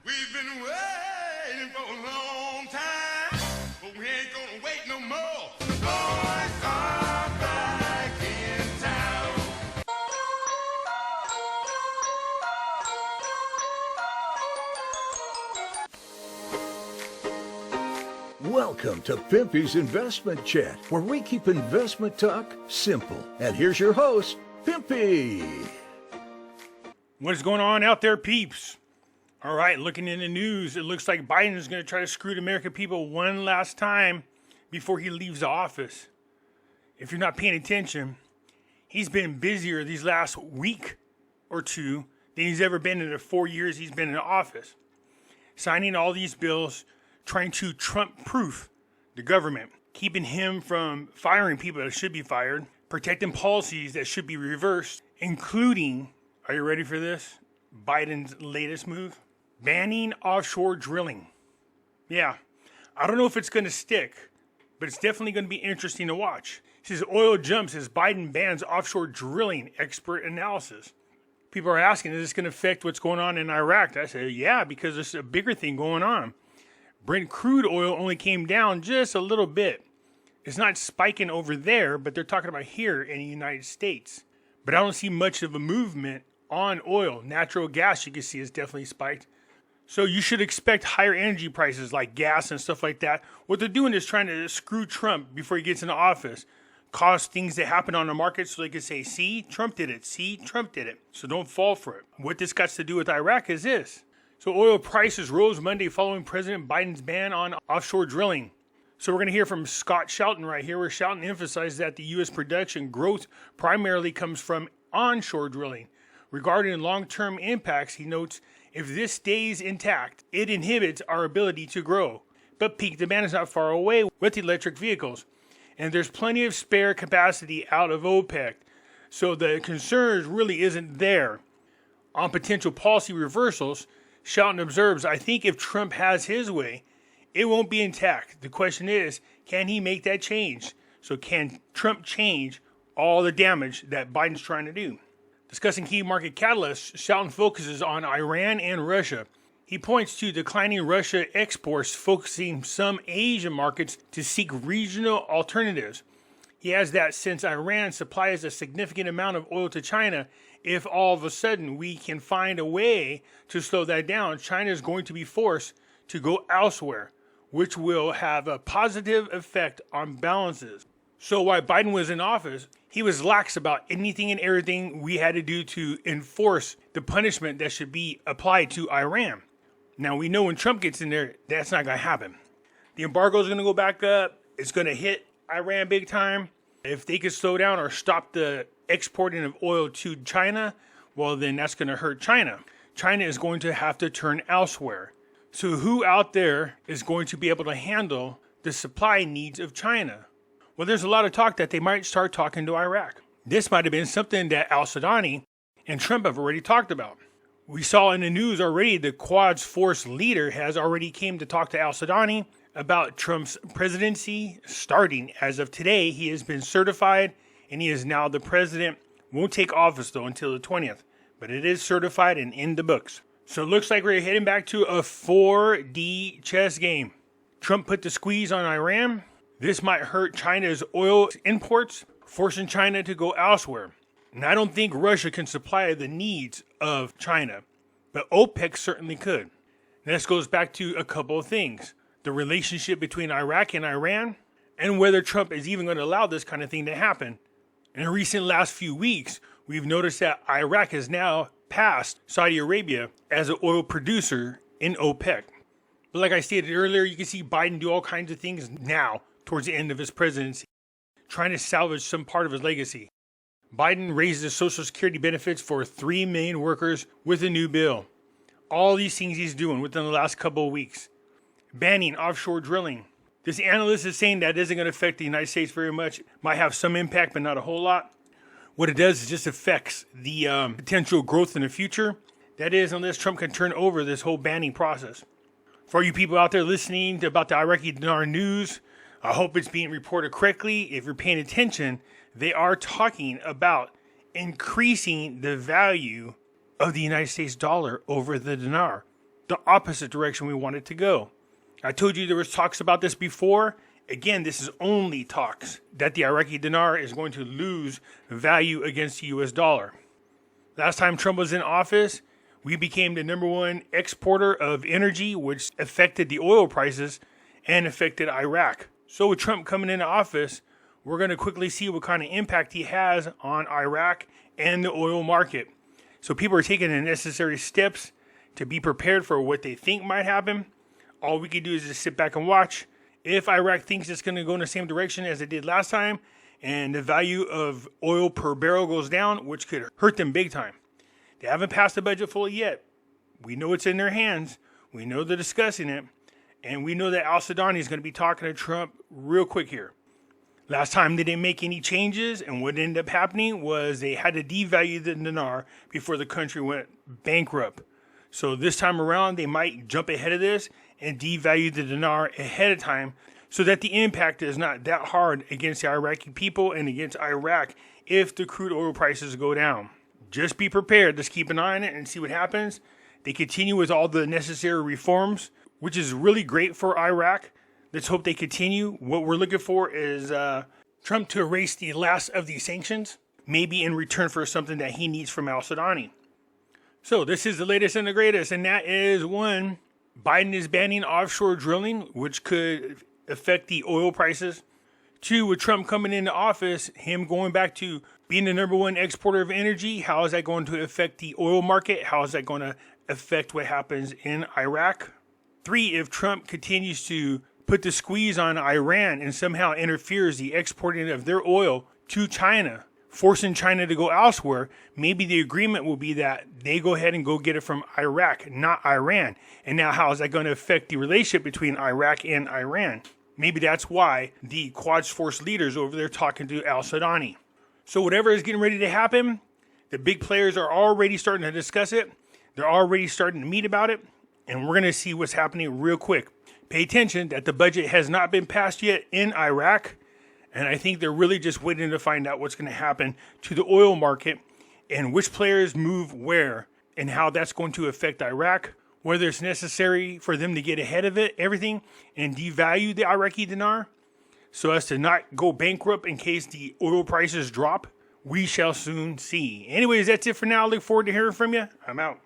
We've been waiting for a long time, but we ain't gonna wait no more. The boys are back in town. Welcome to Pimpy's Investment Chat, where we keep investment talk simple. And here's your host, Pimpy. What's going on out there, peeps? All right, looking in the news, it looks like Biden is going to try to screw the American people one last time before he leaves the office. If you're not paying attention, he's been busier these last week or two than he's ever been in the 4 years he's been in office. Signing all these bills, trying to Trump-proof the government, keeping him from firing people that should be fired, protecting policies that should be reversed, including, are you ready for this? Biden's latest move? Banning offshore drilling. Yeah, I don't know if it's going to stick, but it's definitely going to be interesting to watch. It says oil jumps as Biden bans offshore drilling, expert analysis. People are asking, is this going to affect what's going on in Iraq? I say, yeah, because there's a bigger thing going on. Brent crude oil only came down just a little bit. It's not spiking over there, but they're talking about here in the United States. But I don't see much of a movement on oil. Natural gas, you can see, is definitely spiked. So you should expect higher energy prices like gas and stuff like that. What they're doing is trying to screw Trump before he gets into office. Cause things that happen on the market so they can say, see, Trump did it. See, Trump did it. So don't fall for it. What this got to do with Iraq is this. So oil prices rose Monday following President Biden's ban on offshore drilling. So we're going to hear from Scott Shelton right here, where Shelton emphasized that the U.S. production growth primarily comes from onshore drilling. Regarding long-term impacts, he notes, if this stays intact, it inhibits our ability to grow. But peak demand is not far away with electric vehicles. And there's plenty of spare capacity out of OPEC. So the concern really isn't there. On potential policy reversals, Shelton observes, I think if Trump has his way, it won't be intact. The question is, can he make that change? So can Trump change all the damage that Biden's trying to do? Discussing key market catalysts, Shelton focuses on Iran and Russia. He points to declining Russia exports, focusing some Asian markets to seek regional alternatives. He adds that since Iran supplies a significant amount of oil to China, if all of a sudden we can find a way to slow that down, China is going to be forced to go elsewhere, which will have a positive effect on balances. So while Biden was in office, he was lax about anything and everything we had to do to enforce the punishment that should be applied to Iran. Now, we know when Trump gets in there, that's not going to happen. The embargo is going to go back up. It's going to hit Iran big time. If they could slow down or stop the exporting of oil to China, well, then that's going to hurt China. China is going to have to turn elsewhere. So who out there is going to be able to handle the supply needs of China? Well, there's a lot of talk that they might start talking to Iraq. This might have been something that al-Sudani and Trump have already talked about. We saw in the news already the Quds Force leader has already came to talk to al-Sudani about Trump's presidency starting. As of today, he has been certified and he is now the president. Won't take office though until the 20th, but it is certified and in the books. So it looks like we're heading back to a 4D chess game. Trump put the squeeze on Iran. This might hurt China's oil imports, forcing China to go elsewhere. And I don't think Russia can supply the needs of China, but OPEC certainly could. And this goes back to a couple of things. The relationship between Iraq and Iran, and whether Trump is even going to allow this kind of thing to happen. In the recent last few weeks, we've noticed that Iraq has now passed Saudi Arabia as an oil producer in OPEC. But like I stated earlier, you can see Biden do all kinds of things now, towards the end of his presidency, trying to salvage some part of his legacy. Biden raises Social Security benefits for 3 million workers with a new bill. All these things he's doing within the last couple of weeks. Banning offshore drilling. This analyst is saying that isn't going to affect the United States very much. Might have some impact, but not a whole lot. What it does is just affects the potential growth in the future. That is, unless Trump can turn over this whole banning process. For you people out there listening about the Iraqi Dinar news, I hope it's being reported correctly. If you're paying attention, they are talking about increasing the value of the United States dollar over the dinar. the opposite direction we want it to go. I told you there was talks about this before. Again, this is only talks that the Iraqi dinar is going to lose value against the US dollar. Last time Trump was in office, we became the number one exporter of energy, which affected the oil prices and affected Iraq. So with Trump coming into office, we're going to quickly see what kind of impact he has on Iraq and the oil market. So people are taking the necessary steps to be prepared for what they think might happen. All we can do is just sit back and watch. If Iraq thinks it's going to go in the same direction as it did last time, and the value of oil per barrel goes down, which could hurt them big time. They haven't passed the budget fully yet. We know it's in their hands. We know they're discussing it. And we know that al-Sudani is going to be talking to Trump real quick here. Last time they didn't make any changes, and what ended up happening was they had to devalue the dinar before the country went bankrupt. So this time around, they might jump ahead of this and devalue the dinar ahead of time so that the impact is not that hard against the Iraqi people and against Iraq if the crude oil prices go down. Just be prepared. Let's keep an eye on it and see what happens. They continue with all the necessary reforms, which is really great for Iraq. Let's hope they continue. What we're looking for is Trump to erase the last of these sanctions, maybe in return for something that he needs from al-Sudani. So this is the latest and the greatest, and that is 1, Biden is banning offshore drilling, which could affect the oil prices. 2, with Trump coming into office, him going back to being the number one exporter of energy, how is that going to affect the oil market? How is that going to affect what happens in Iraq? 3, if Trump continues to put the squeeze on Iran and somehow interferes the exporting of their oil to China, forcing China to go elsewhere, maybe the agreement will be that they go ahead and go get it from Iraq, not Iran. And now how is that going to affect the relationship between Iraq and Iran? Maybe that's why the Quds Force leaders over there talking to al-Sudani. So whatever is getting ready to happen, the big players are already starting to discuss it. They're already starting to meet about it. And we're going to see what's happening real quick. Pay attention that the budget has not been passed yet in Iraq. And I think they're really just waiting to find out what's going to happen to the oil market and which players move where and how that's going to affect Iraq, whether it's necessary for them to get ahead of it, everything, and devalue the Iraqi dinar so as to not go bankrupt in case the oil prices drop. We shall soon see. Anyways, that's it for now. I look forward to hearing from you. I'm out.